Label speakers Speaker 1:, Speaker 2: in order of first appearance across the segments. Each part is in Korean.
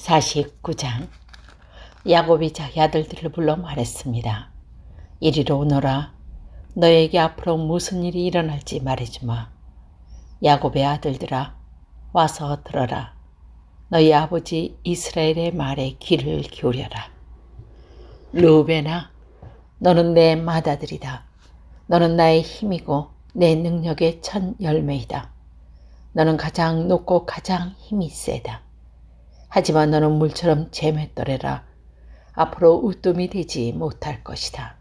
Speaker 1: 49장. 야곱이 자기 아들들을 불러 말했습니다. 이리로 오너라. 너에게 앞으로 무슨 일이 일어날지 말해주마. 야곱의 아들들아, 와서 들어라. 너희 아버지 이스라엘의 말에 귀를 기울여라. 르우벤아, 너는 내 맏아들이다. 너는 나의 힘이고 내 능력의 첫 열매이다. 너는 가장 높고 가장 힘이 세다. 하지만 너는 물처럼 재맷더래라. 앞으로 으뜸이 되지 못할 것이다.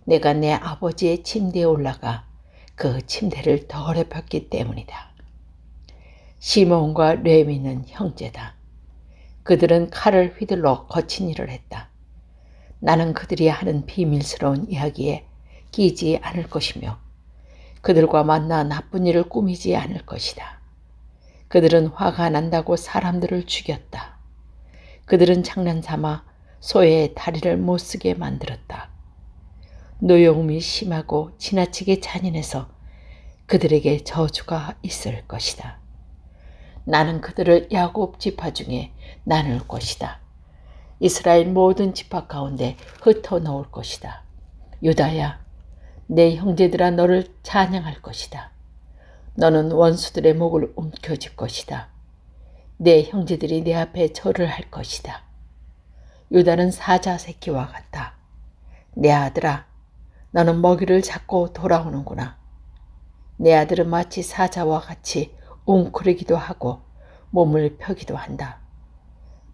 Speaker 1: 내가 내 아버지의 침대에 올라가 그 침대를 더럽혔기 때문이다. 시므온과 레위는 형제다. 그들은 칼을 휘둘러 거친 일을 했다. 나는 그들이 하는 비밀스러운 이야기에 끼지 않을 것이며 그들과 만나 나쁜 일을 꾸미지 않을 것이다. 그들은 화가 난다고 사람들을 죽였다. 그들은 장난삼아 소의 다리를 못쓰게 만들었다. 노여움이 심하고 지나치게 잔인해서 그들에게 저주가 있을 것이다. 나는 그들을 야곱 지파 중에 나눌 것이다. 이스라엘 모든 지파 가운데 흩어 놓을 것이다. 유다야, 내 형제들아 너를 찬양할 것이다. 너는 원수들의 목을 움켜쥘 것이다. 내 형제들이 내 앞에 절을 할 것이다. 유다는 사자 새끼와 같다. 내 아들아, 너는 먹이를 잡고 돌아오는구나. 내 아들은 마치 사자와 같이 웅크리기도 하고 몸을 펴기도 한다.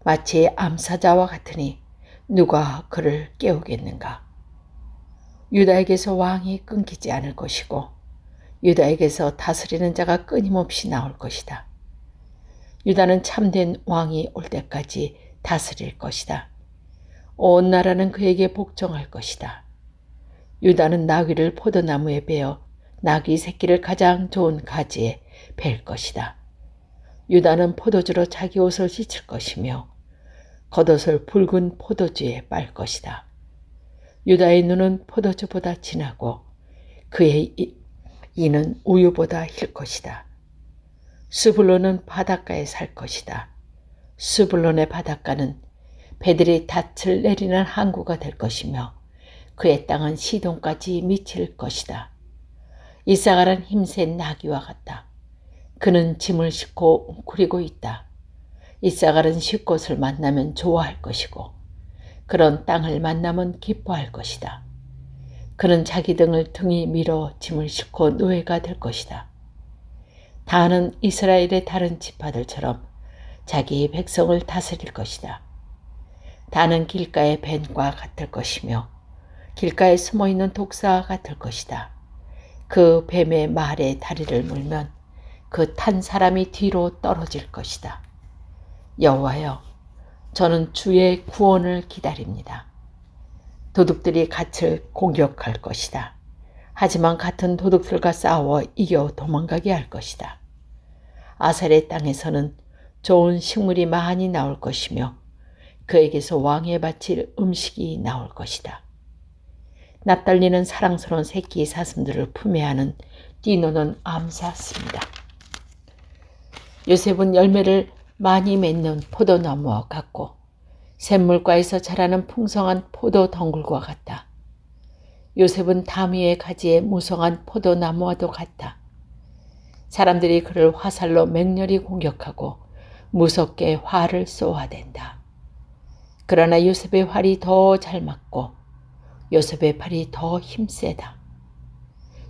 Speaker 1: 마치 암사자와 같으니 누가 그를 깨우겠는가. 유다에게서 왕이 끊기지 않을 것이고 유다에게서 다스리는 자가 끊임없이 나올 것이다. 유다는 참된 왕이 올 때까지 다스릴 것이다. 온 나라는 그에게 복종할 것이다. 유다는 나귀를 포도나무에 베어 나귀 새끼를 가장 좋은 가지에 벨 것이다. 유다는 포도주로 자기 옷을 씻을 것이며 겉옷을 붉은 포도주에 빨 것이다. 유다의 눈은 포도주보다 진하고 그의 이는 우유보다 힐 것이다. 스불론은 바닷가에 살 것이다. 스불론의 바닷가는 배들이 닻을 내리는 항구가 될 것이며 그의 땅은 시돈까지 미칠 것이다. 이사갈은 힘센 나귀와 같다. 그는 짐을 싣고 웅크리고 있다. 이사갈은 쉴곳을 만나면 좋아할 것이고 그런 땅을 만나면 기뻐할 것이다. 그는 자기 등이 밀어 짐을 싣고 노예가 될 것이다. 다는 이스라엘의 다른 지파들처럼 자기 백성을 다스릴 것이다. 다는 길가의 뱀과 같을 것이며 길가에 숨어있는 독사와 같을 것이다. 그 뱀의 말에 다리를 물면 그 탄 사람이 뒤로 떨어질 것이다. 여호와여, 저는 주의 구원을 기다립니다. 도둑들이 갓을 공격할 것이다. 하지만 같은 도둑들과 싸워 이겨 도망가게 할 것이다. 아셀의 땅에서는 좋은 식물이 많이 나올 것이며 그에게서 왕에 바칠 음식이 나올 것이다. 납달리는 사랑스러운 새끼 사슴들을 품에 안은 띠노는 암사슴이다. 요셉은 열매를 많이 맺는 포도나무와 같고 샘물가에서 자라는 풍성한 포도 덩굴과 같다. 요셉은 다미의 가지에 무성한 포도나무와도 같다. 사람들이 그를 화살로 맹렬히 공격하고 무섭게 활을 쏘아댄다. 그러나 요셉의 활이 더 잘 맞고 요셉의 팔이 더 힘세다.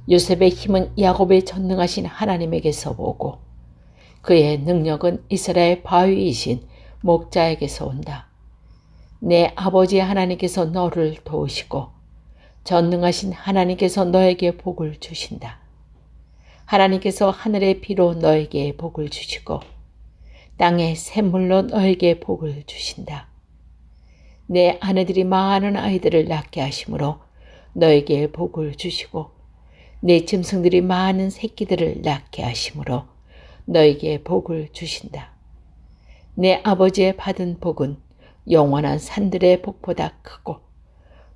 Speaker 1: 요셉의 힘은 야곱의 전능하신 하나님에게서 오고 그의 능력은 이스라엘 바위이신 목자에게서 온다. 내 아버지 하나님께서 너를 도우시고 전능하신 하나님께서 너에게 복을 주신다. 하나님께서 하늘의 비로 너에게 복을 주시고 땅의 샘물로 너에게 복을 주신다. 내 아내들이 많은 아이들을 낳게 하심으로 너에게 복을 주시고 내 짐승들이 많은 새끼들을 낳게 하심으로 너에게 복을 주신다. 내 아버지의 받은 복은 영원한 산들의 복보다 크고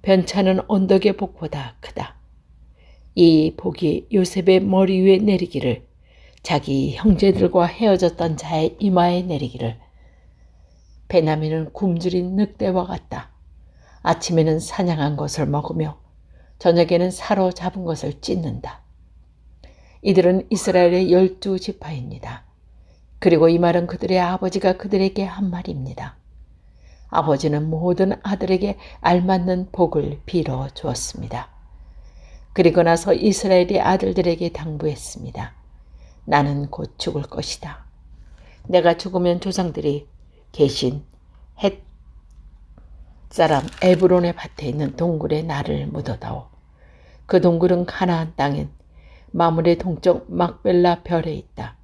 Speaker 1: 변찮은 언덕의 복보다 크다. 이 복이 요셉의 머리 위에 내리기를 자기 형제들과 헤어졌던 자의 이마에 내리기를 베냐민은 굶주린 늑대와 같다. 아침에는 사냥한 것을 먹으며 저녁에는 사로잡은 것을 찢는다. 이들은 이스라엘의 12지파입니다. 그리고 이 말은 그들의 아버지가 그들에게 한 말입니다. 아버지는 모든 아들에게 알맞는 복을 빌어 주었습니다. 그리고 나서 이스라엘의 아들들에게 당부했습니다. 나는 곧 죽을 것이다. 내가 죽으면 조상들이 계신 헷 사람 에브론의 밭에 있는 동굴에 나를 묻어다오. 그 동굴은 가나안 땅인 마므레 동쪽 막벨라 별에 있다.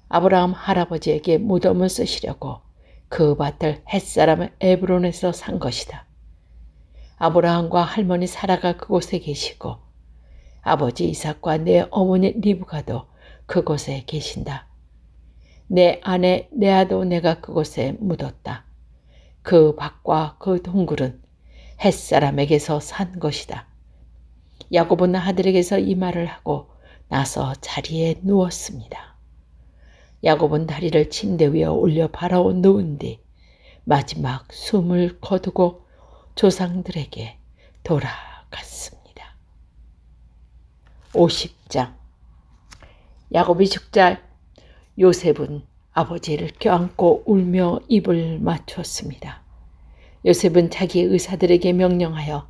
Speaker 1: 아브라함 할아버지에게 무덤을 쓰시려고 그 밭을 헷사람 에브론에서 산 것이다. 아브라함과 할머니 사라가 그곳에 계시고 아버지 이삭과 내 어머니 리브가도 그곳에 계신다. 내 아내 레아도 내가 그곳에 묻었다. 그 밭과 그 동굴은 헷사람에게서 산 것이다. 야곱은 아들에게서 이 말을 하고 나서 자리에 누웠습니다. 야곱은 다리를 침대 위에 올려 바라오 누운 뒤 마지막 숨을 거두고 조상들에게 돌아갔습니다. 50장. 야곱이 죽자 요셉은 아버지를 껴안고 울며 입을 맞추었습니다. 요셉은 자기 의사들에게 명령하여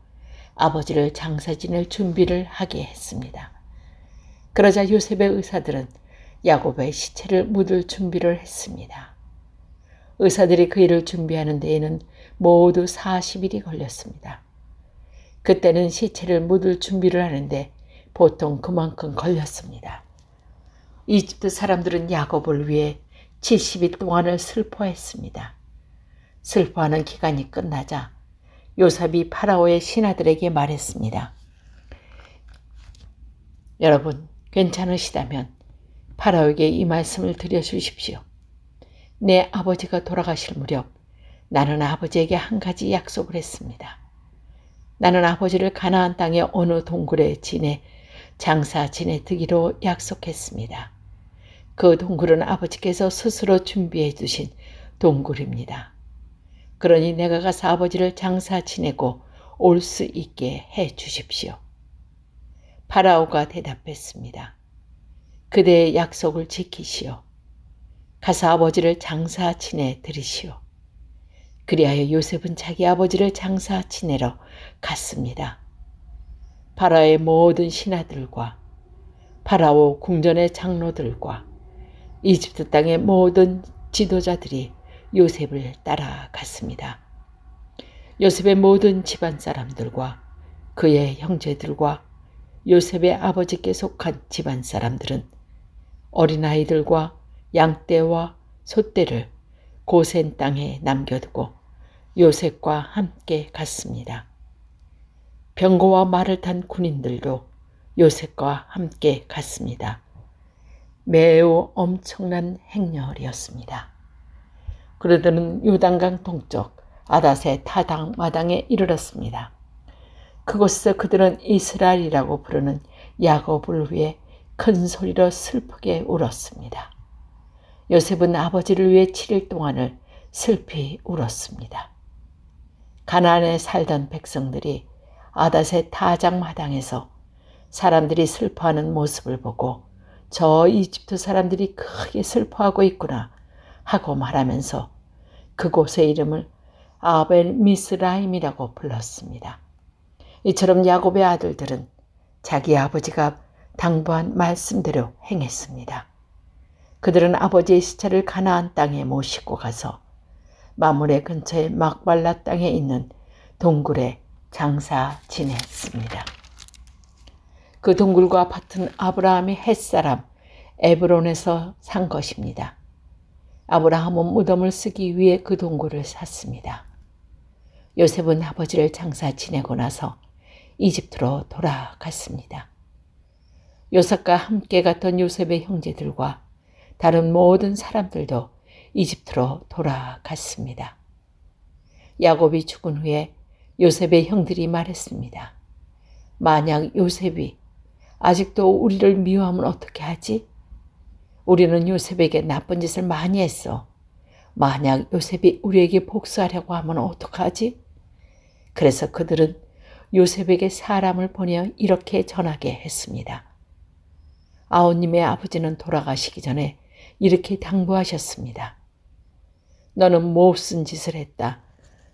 Speaker 1: 아버지를 장사 지낼 준비를 하게 했습니다. 그러자 요셉의 의사들은 야곱의 시체를 묻을 준비를 했습니다. 의사들이 그 일을 준비하는 데에는 모두 40일이 걸렸습니다. 그때는 시체를 묻을 준비를 하는데 보통 그만큼 걸렸습니다. 이집트 사람들은 야곱을 위해 70일 동안을 슬퍼했습니다. 슬퍼하는 기간이 끝나자 요셉이 파라오의 신하들에게 말했습니다. 여러분, 괜찮으시다면 파라오에게 이 말씀을 드려주십시오. 내 아버지가 돌아가실 무렵 나는 아버지에게 한 가지 약속을 했습니다. 나는 아버지를 가나안 땅의 어느 동굴에 장사 지내드기로 약속했습니다. 그 동굴은 아버지께서 스스로 준비해 두신 동굴입니다. 그러니 내가 가서 아버지를 장사 지내고 올 수 있게 해 주십시오. 파라오가 대답했습니다. 그대의 약속을 지키시오. 가서 아버지를 장사 지내 드리시오. 그리하여 요셉은 자기 아버지를 장사 지내러 갔습니다. 파라오의 모든 신하들과 파라오 궁전의 장로들과 이집트 땅의 모든 지도자들이 요셉을 따라갔습니다. 요셉의 모든 집안 사람들과 그의 형제들과 요셉의 아버지께 속한 집안 사람들은 어린아이들과 양떼와 소떼를 고센 땅에 남겨두고 요셉과 함께 갔습니다. 병거와 말을 탄 군인들도 요셉과 함께 갔습니다. 매우 엄청난 행렬이었습니다. 그들은 요단강 동쪽 아닷의 타당 마당에 이르렀습니다. 그곳에서 그들은 이스라엘이라고 부르는 야곱을 위해 큰 소리로 슬프게 울었습니다. 요셉은 아버지를 위해 7일 동안을 슬피 울었습니다. 가나안에 살던 백성들이 아닷의 타작 마당에서 사람들이 슬퍼하는 모습을 보고 저 이집트 사람들이 크게 슬퍼하고 있구나 하고 말하면서 그곳의 이름을 아벨 미스라임이라고 불렀습니다. 이처럼 야곱의 아들들은 자기 아버지가 당부한 말씀대로 행했습니다. 그들은 아버지의 시체를 가나안 땅에 모시고 가서 마므레 근처의 막발라 땅에 있는 동굴에 장사 지냈습니다. 그 동굴과 밭은 아브라함이 헷사람 에브론에서 산 것입니다. 아브라함은 무덤을 쓰기 위해 그 동굴을 샀습니다. 요셉은 아버지를 장사 지내고 나서 이집트로 돌아갔습니다. 요셉과 함께 갔던 요셉의 형제들과 다른 모든 사람들도 이집트로 돌아갔습니다. 야곱이 죽은 후에 요셉의 형들이 말했습니다. 만약 요셉이 아직도 우리를 미워하면 어떻게 하지? 우리는 요셉에게 나쁜 짓을 많이 했어. 만약 요셉이 우리에게 복수하려고 하면 어떡하지? 그래서 그들은 요셉에게 사람을 보내어 이렇게 전하게 했습니다. 아우님의 아버지는 돌아가시기 전에 이렇게 당부하셨습니다. 너는 못쓴 짓을 했다.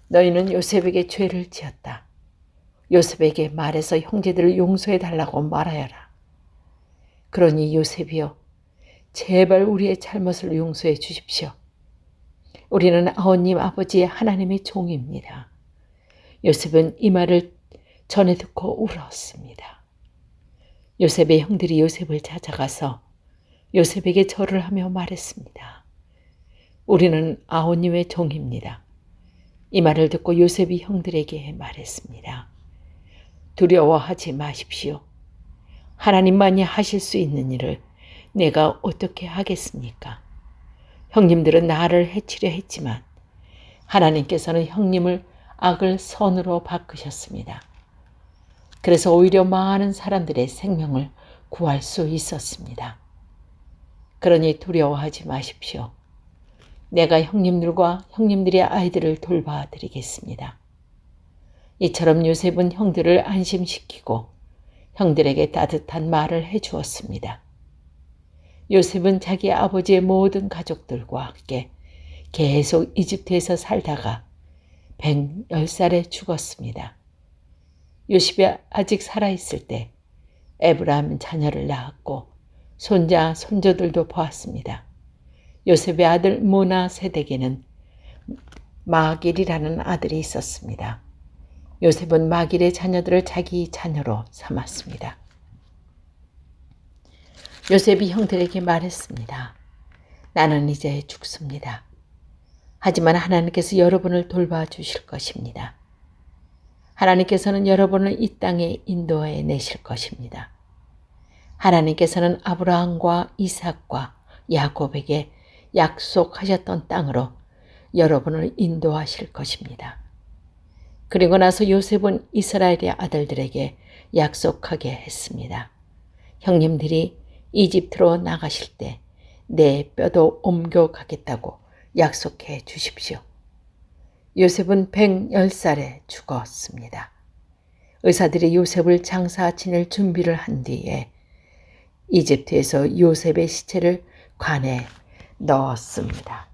Speaker 1: 너희는 요셉에게 죄를 지었다. 요셉에게 말해서 형제들을 용서해 달라고 말하여라. 그러니 요셉이여, 제발 우리의 잘못을 용서해 주십시오. 우리는 아우님 아버지의 하나님의 종입니다. 요셉은 이 말을 전해 듣고 울었습니다. 요셉의 형들이 요셉을 찾아가서 요셉에게 절을 하며 말했습니다. 우리는 아우님의 종입니다. 이 말을 듣고 요셉이 형들에게 말했습니다. 두려워하지 마십시오. 하나님만이 하실 수 있는 일을 내가 어떻게 하겠습니까? 형님들은 나를 해치려 했지만 하나님께서는 형님을 악을 선으로 바꾸셨습니다. 그래서 오히려 많은 사람들의 생명을 구할 수 있었습니다. 그러니 두려워하지 마십시오. 내가 형님들과 형님들의 아이들을 돌봐드리겠습니다. 이처럼 요셉은 형들을 안심시키고 형들에게 따뜻한 말을 해주었습니다. 요셉은 자기 아버지의 모든 가족들과 함께 계속 이집트에서 살다가 110살에 죽었습니다. 요셉이 아직 살아있을 때 에브라임 자녀를 낳았고 손자, 손조들도 보았습니다. 요셉의 아들 모나세덱에는 마길이라는 아들이 있었습니다. 요셉은 마길의 자녀들을 자기 자녀로 삼았습니다. 요셉이 형들에게 말했습니다. 나는 이제 죽습니다. 하지만 하나님께서 여러분을 돌봐주실 것입니다. 하나님께서는 여러분을 이 땅에 인도해 내실 것입니다. 하나님께서는 아브라함과 이삭과 야곱에게 약속하셨던 땅으로 여러분을 인도하실 것입니다. 그리고 나서 요셉은 이스라엘의 아들들에게 약속하게 했습니다. 형님들이 이집트로 나가실 때 내 뼈도 옮겨가겠다고 약속해 주십시오. 요셉은 110살에 죽었습니다. 의사들이 요셉을 장사 지낼 준비를 한 뒤에 이집트에서 요셉의 시체를 관에 넣었습니다.